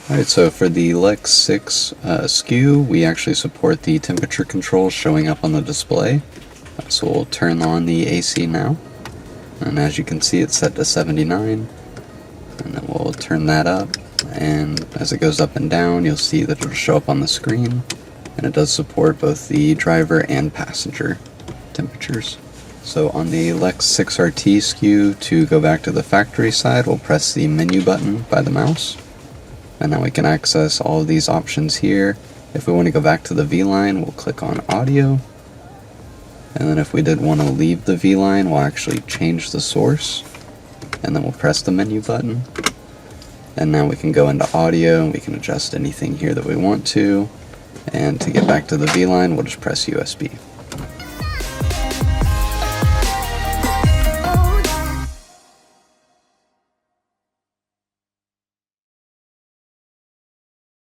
Alright, so for the Lex 6 SKU, we actually support the temperature controls showing up on the display. So we'll turn on the AC now, and as you can see it's set to 79, and then we'll turn that up, and as it goes up and down you'll see that it'll show up on the screen, and it does support both the driver and passenger temperatures. So on the Lex 6RT SKU, to go back to the factory side, we'll press the menu button by the mouse, and now we can access all of these options here. If we want to go back to the V-line, we'll click on audio, and then if we did want to leave the V-line, we'll actually change the source, and then we'll press the menu button, and now we can go into audio and we can adjust anything here that we want to, and to get back to the V-line we'll just press USB.